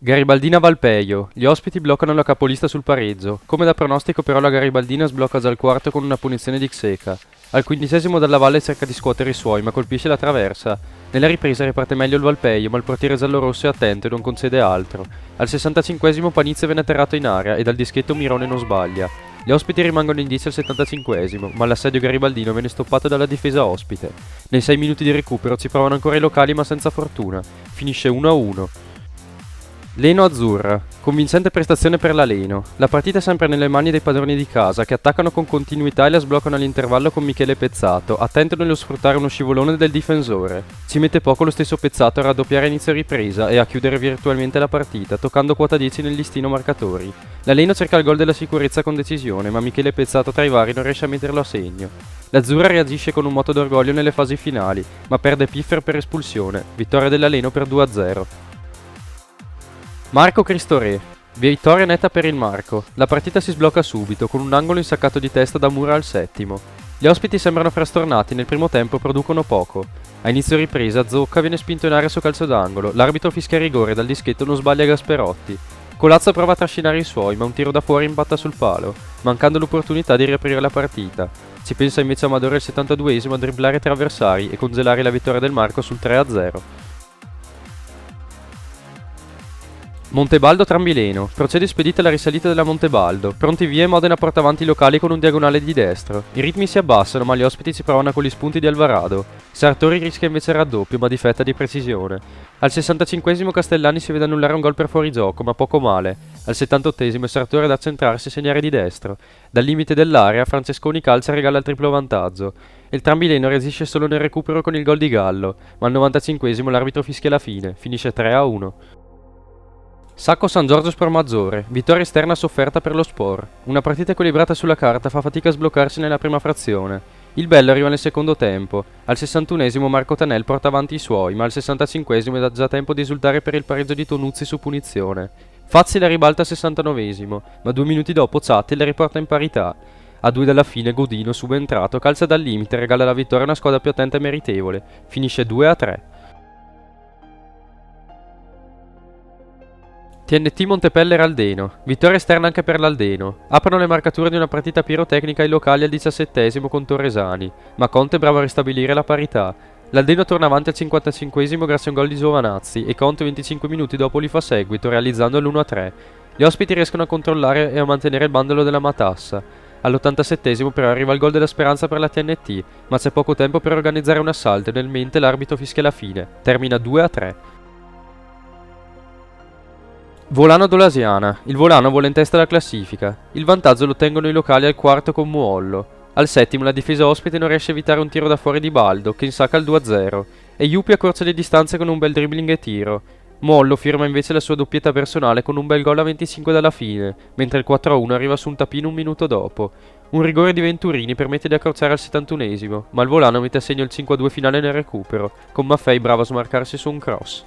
Garibaldina Valpeio. Gli ospiti bloccano la capolista sul pareggio. Come da pronostico però la Garibaldina sblocca già al quarto con una punizione di Xeca. Al 15esimo Dalla Valle cerca di scuotere i suoi ma colpisce la traversa. Nella ripresa riparte meglio il Valpeio ma il portiere giallorosso è attento e non concede altro. Al 65esimo Panizze viene atterrato in area e dal dischetto Mirone non sbaglia. Gli ospiti rimangono in 10 al 75esimo, ma l'assedio garibaldino viene stoppato dalla difesa ospite. Nei 6 minuti di recupero ci provano ancora i locali ma senza fortuna. Finisce 1-1. Leno Azzurra. Convincente prestazione per la Leno. La partita è sempre nelle mani dei padroni di casa, che attaccano con continuità e la sbloccano all'intervallo con Michele Pezzato, attento nello sfruttare uno scivolone del difensore. Ci mette poco lo stesso Pezzato a raddoppiare a inizio ripresa e a chiudere virtualmente la partita, toccando quota 10 nel listino marcatori. La Leno cerca il gol della sicurezza con decisione, ma Michele Pezzato tra i vari non riesce a metterlo a segno. L'Azzurra reagisce con un moto d'orgoglio nelle fasi finali, ma perde Piffer per espulsione. Vittoria della Leno per 2-0. Marco Cristore. Vittoria netta per il Marco. La partita si sblocca subito, con un angolo insaccato di testa da Mura al settimo. Gli ospiti sembrano frastornati, nel primo tempo producono poco. A inizio ripresa Zocca viene spinto in area su calcio d'angolo, l'arbitro fischia rigore, dal dischetto non sbaglia Gasperotti. Colazzo prova a trascinare i suoi, ma un tiro da fuori impatta sul palo, mancando l'opportunità di riaprire la partita. Ci pensa invece Amadore al 72esimo a dribblare tre avversari e congelare la vittoria del Marco sul 3-0. Montebaldo Trambileno. Procede spedita la risalita della Montebaldo. Pronti via e Modena porta avanti i locali con un diagonale di destro. I ritmi si abbassano ma gli ospiti ci provano con gli spunti di Alvarado. Sartori rischia invece il raddoppio ma difetta di precisione. Al 65esimo Castellani si vede annullare un gol per fuorigioco ma poco male. Al 78esimo è Sartori ad accentrarsi e segnare di destro. Dal limite dell'area Francesconi calcia e regala il triplo vantaggio. Il Trambileno reagisce solo nel recupero con il gol di Gallo, ma al 95esimo l'arbitro fischia la fine, finisce 3-1. Sacco San Giorgio Spor Maggiore, vittoria esterna sofferta per lo Spor. Una partita equilibrata sulla carta fa fatica a sbloccarsi nella prima frazione. Il bello arriva nel secondo tempo. Al 61esimo Marco Tanel porta avanti i suoi, ma al 65esimo è già tempo di esultare per il pareggio di Tonuzzi su punizione. Fazzi la ribalta al 69esimo, ma 2 minuti dopo Zatti la riporta in parità. A 2 dalla fine Godino, subentrato, calcia dal limite e regala la vittoria a una squadra più attenta e meritevole. Finisce 2-3. TNT Montepelle Raldeno. Vittoria esterna anche per l'Aldeno. Aprono le marcature di una partita pirotecnica ai locali al 17esimo con Torresani, ma Conte è bravo a ristabilire la parità. L'Aldeno torna avanti al 55esimo grazie a un gol di Giovanazzi e Conte 25 minuti dopo li fa seguito, realizzando l'1-3. Gli ospiti riescono a controllare e a mantenere il bandolo della matassa. All'87esimo però arriva il gol della speranza per la TNT, ma c'è poco tempo per organizzare un assalto e nel mente l'arbitro fischia la fine. Termina 2-3. Volano Dolasiana. Il Volano vola in testa alla classifica. Il vantaggio lo ottengono i locali al quarto con Muollo. Al settimo la difesa ospite non riesce a evitare un tiro da fuori di Baldo, che insacca il 2-0, e Jupi accorcia le distanze con un bel dribbling e tiro. Muollo firma invece la sua doppietta personale con un bel gol a 25 dalla fine, mentre il 4-1 arriva su un tapino un minuto dopo. Un rigore di Venturini permette di accorciare al 71esimo, ma il Volano mette a segno il 5-2 finale nel recupero, con Maffei bravo a smarcarsi su un cross.